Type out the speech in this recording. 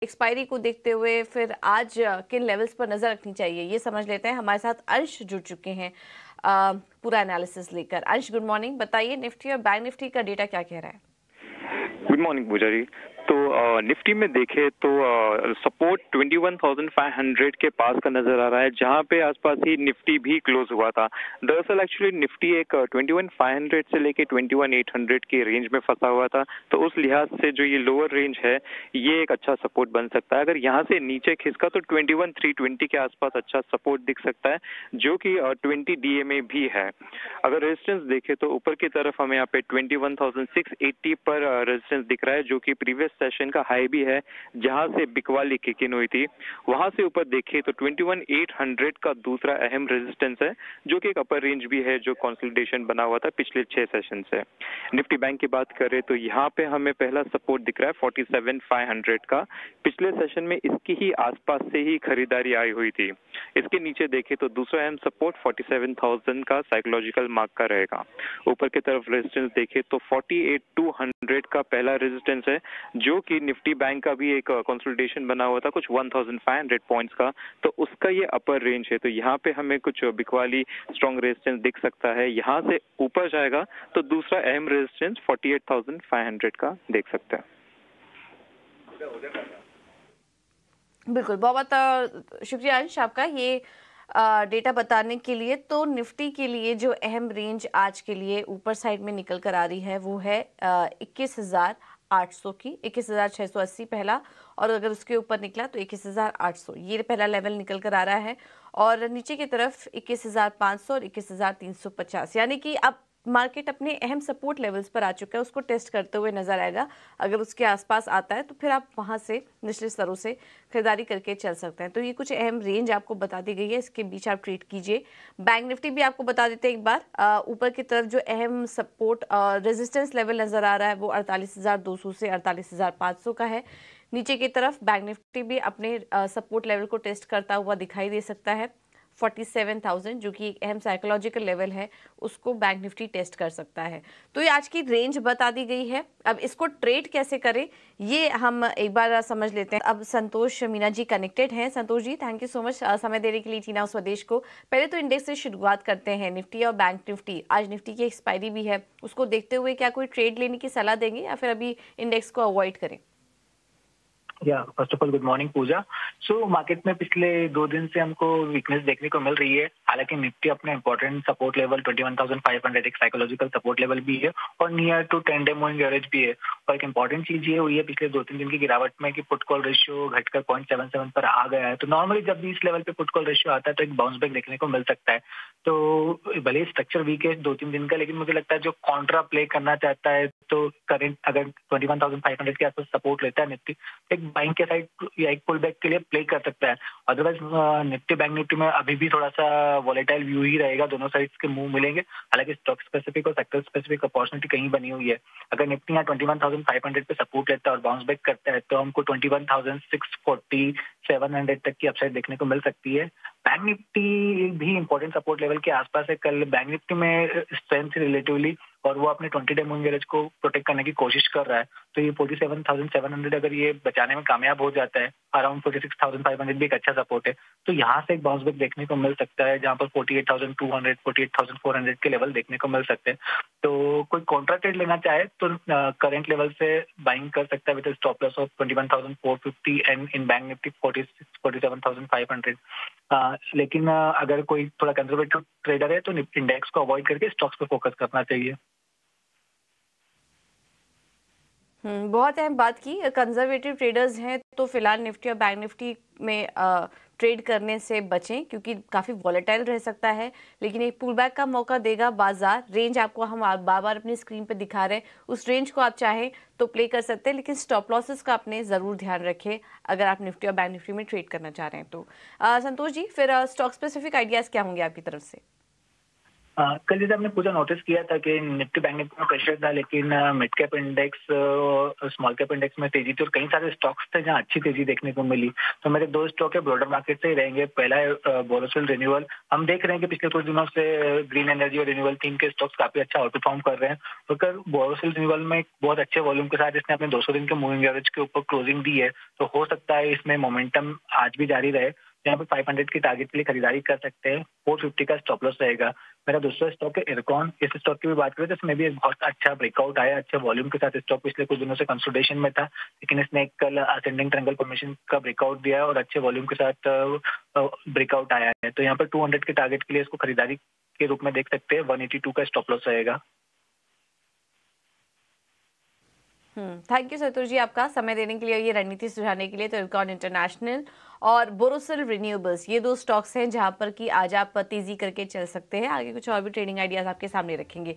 Expiry को देखते हुए फिर आज किन लेवल्स पर नजर रखनी चाहिए, ये समझ लेते हैं। हमारे साथ अंश जुड़ चुके हैं पूरा एनालिसिस लेकर। अंश, गुड मॉर्निंग। बताइए निफ्टी और बैंक निफ्टी का डेटा क्या कह रहा है? गुड मॉर्निंग पूजा जी। तो निफ्टी में देखे तो सपोर्ट 21,500 के पास का नजर आ रहा है, जहां पे आसपास ही निफ्टी भी क्लोज हुआ था। दरअसल एक्चुअली निफ्टी एक 21,500 से लेके 21,800 की रेंज में फंसा हुआ था, तो उस लिहाज से जो ये लोअर रेंज है ये एक अच्छा सपोर्ट बन सकता है। अगर यहाँ से नीचे खिसका तो 21,320 के आसपास अच्छा सपोर्ट दिख सकता है, जो कि 20 डीए में भी है। अगर रेजिस्टेंस देखे तो ऊपर की तरफ हमें यहाँ पे 21,680 पर रेजिस्टेंस दिख रहा है, जो कि प्रीवियस सेशन का हाई भी है, जहां से बिकवाली किक इन हुई थी। वहां से ऊपर देखिए तो 21,800 का दूसरा अहम रेजिस्टेंस है, जो कि एक अपर रेंज भी है, जो कंसोलिडेशन बना हुआ था पिछले 6 सेशन से। निफ्टी बैंक की बात करें तो यहाँ पे हमें पहला सपोर्ट दिख रहा है 47,500 का। पिछले सेशन में इसकी ही आसपास से ही खरीदारी आई हुई थी। इसके नीचे देखे तो दूसरा अहम सपोर्ट 47,000 का साइकोलॉजिकल मार्क का रहेगा। ऊपर की तरफ रेजिस्टेंस देखे तो 48,200 का पहला रेजिस्टेंस है, जो कि निफ्टी बैंक का भी एक कंसोलिडेशन बना हुआ था कुछ 1,500 पॉइंट्स का, तो उसका ये अपर रेंज है। तो यहाँ पे हमें कुछ बिकवाली स्ट्रॉन्ग रेजिस्टेंस दिख सकता है। यहाँ से ऊपर जाएगा तो दूसरा अहम रेजिस्टेंस 48,500 का देख सकते हैं। बिल्कुल, बहुत शुक्रिया अंश आपका ये डेटा बताने के लिए। तो निफ्टी के लिए जो अहम रेंज आज के लिए ऊपर साइड में निकल कर आ रही है वो है 21,800 की। 21,680 पहला, और अगर उसके ऊपर निकला तो 21,800, ये पहला लेवल निकल कर आ रहा है। और नीचे की तरफ 21,500 और 21,350, यानी कि अब मार्केट अपने अहम सपोर्ट लेवल्स पर आ चुका है, उसको टेस्ट करते हुए नजर आएगा। अगर उसके आसपास आता है तो फिर आप वहां से निचले स्तरों से खरीदारी करके चल सकते हैं। तो ये कुछ अहम रेंज आपको बता दी गई है, इसके बीच आप ट्रेड कीजिए। बैंक निफ्टी भी आपको बता देते हैं एक बार। ऊपर की तरफ जो अहम सपोर्ट रेजिस्टेंस लेवल नजर आ रहा है वो 48,200 से 48,500 का है। नीचे की तरफ बैंक निफ्टी भी अपने सपोर्ट लेवल को टेस्ट करता हुआ दिखाई दे सकता है। 47,000 जो कि एक अहम साइकोलॉजिकल लेवल है, उसको बैंक निफ्टी टेस्ट कर सकता है। तो ये आज की रेंज बता दी गई है। अब इसको ट्रेड कैसे करें ये हम एक बार समझ लेते हैं। अब संतोष मीना जी कनेक्टेड हैं। Santosh ji, thank you so much समय देने के लिए चीना स्वदेश को। पहले तो इंडेक्स से शुरुआत करते हैं, निफ्टी और बैंक निफ्टी। आज निफ्टी की एक्सपायरी भी है, उसको देखते हुए क्या कोई ट्रेड लेने की सलाह देंगे या फिर अभी इंडेक्स को अवॉइड करें? First of all good morning Puja. So market में पिछले 2 दिन से हमको वीकनेस देखने को मिल रही है। हालांकि निफ्टी अपने इंपॉर्टेंट सपोर्ट लेवल 21,500 एक साइकोलॉजिकल सपोर्ट लेवल भी है और near to 10 day moving average भी है। और एक इंपॉर्टेंट चीज ये हुई है पिछले 2-3 दिन की गिरावट में कि पुट कॉल रेशियो घटकर 0.77 पर आ गया है। तो नॉर्मली जब भी इस लेवल पे पुट कॉल रेशियो आता है तो एक बाउंस बैक देखने को मिल सकता है। तो भले स्ट्रक्चर वीक है 2-3 दिन का, लेकिन मुझे लगता है जो कॉन्ट्रा प्ले करना चाहता है तो करंट अगर 21,500 के आसपास सपोर्ट लेता है निफ्टी, एक बाइंग के साइड या एक पुल बैक के लिए प्ले कर सकता है। अदरवाइज निफ्टी बैंक निफ्टी में अभी भी थोड़ा सा वॉलेटाइल व्यू ही रहेगा, दोनों साइड्स के मूव मिलेंगे। हालांकि स्टॉक स्पेसिफिक और सेक्टर स्पेसिफिक अपॉर्चुनिटी कहीं बनी हुई है। अगर निफ्टी यहाँ 21,500 पे सपोर्ट लेता है और बाउंस बैक करता है तो हमको 21,640 700 तक की अपसाइड देखने को मिल सकती है। बैंक निफ्टी भी इंपॉर्टेंट सपोर्ट लेवल के आसपास है। कल बैंक निफ्टी में स्ट्रेंथ रिलेटिवली और वो अपने 20 डे मूविंग एवरेज को प्रोटेक्ट करने की कोशिश कर रहा है। तो ये 47,700 अगर ये बचाने में कामयाब हो जाता है, अराउंड 46,500 भी एक अच्छा सपोर्ट है। तो यहाँ से एक बाउंस बैक देखने को मिल सकता है, जहाँ पर 48,200 48,400 के लेवल देखने को मिल सकते हैं। तो कोई कॉन्ट्रा ट्रेड लेना चाहे तो करंट लेवल से बाइंग कर सकता है with stop loss of 21,450 and in bank Nifty 47,500। लेकिन अगर कोई थोड़ा कंजर्वेटिव ट्रेडर है तो इंडेक्स को अवॉइड करके स्टॉक्स पे फोकस करना चाहिए। बहुत अहम बात की। कंजर्वेटिव ट्रेडर्स हैं तो फिलहाल निफ्टी और बैंक निफ्टी में ट्रेड करने से बचें, क्योंकि काफ़ी वॉलेटाइल रह सकता है। लेकिन एक पुल बैक का मौका देगा बाजार। रेंज आपको हम बार बार अपनी स्क्रीन पे दिखा रहे हैं, उस रेंज को आप चाहें तो प्ले कर सकते हैं, लेकिन स्टॉप लॉसेस का आपने ज़रूर ध्यान रखें अगर आप निफ्टी और बैंक निफ्टी में ट्रेड करना चाह रहे हैं तो। संतोष जी, फिर स्टॉक स्पेसिफिक आइडियाज़ क्या होंगे आपकी तरफ से? कल जैसे आपने पूरा नोटिस किया था कि निफ्टी बैंक निफ्टी में प्रेशर था, लेकिन mid cap index small cap index में तेजी थी और कई सारे स्टॉक्स थे जहां अच्छी तेजी देखने को मिली। तो मेरे दो स्टॉक है ब्रॉडर मार्केट से ही रहेंगे। पहला है बोरोसिल रिन्यूअल। हम देख रहे हैं कि पिछले कुछ दिनों से ग्रीन एनर्जी और रिन्यूअल थीम के स्टॉक्स काफी अच्छा आउट परफॉर्म कर रहे हैं। तो अगर बोरोसिल रिन्यूअल में बहुत अच्छे वॉल्यूम के साथ इसने अपने 200 दिन के मूविंग एवरेज के ऊपर क्लोजिंग दी है, तो हो सकता है इसमें मोमेंटम आज भी जारी रहे। यहाँ पे 500 की टारगेट के लिए खरीदारी कर सकते हैं। 450 का स्टॉप लॉस रहेगा। मेरा दूसरा स्टॉक है इरकॉन। इस स्टॉक की भी बात करें तो इसमें भी एक बहुत अच्छा ब्रेकआउट आया, अच्छे वॉल्यूम के साथ स्टॉक पिछले कुछ दिनों से कंसोलिडेशन में था, लेकिन इसने एक कल असेंडिंग ट्रायंगल फॉर्मेशन का ब्रेकआउट दिया है और अच्छे वॉल्यूम के साथ ब्रेकआउट आया है। तो यहाँ पर 200 के टारगेट के लिए इसको खरीदारी के रूप में देख सकते हैं। 182 का स्टॉप लॉस रहेगा। थैंक यू सतुर जी, आपका समय देने के लिए, ये रणनीति सुझाने के लिए। तो इरकॉन इंटरनेशनल और बोरोसिल रिन्यूएबल्स, ये दो स्टॉक्स हैं जहां पर कि आज आप तेजी करके चल सकते हैं। आगे कुछ और भी ट्रेडिंग आइडियाज आपके सामने रखेंगे।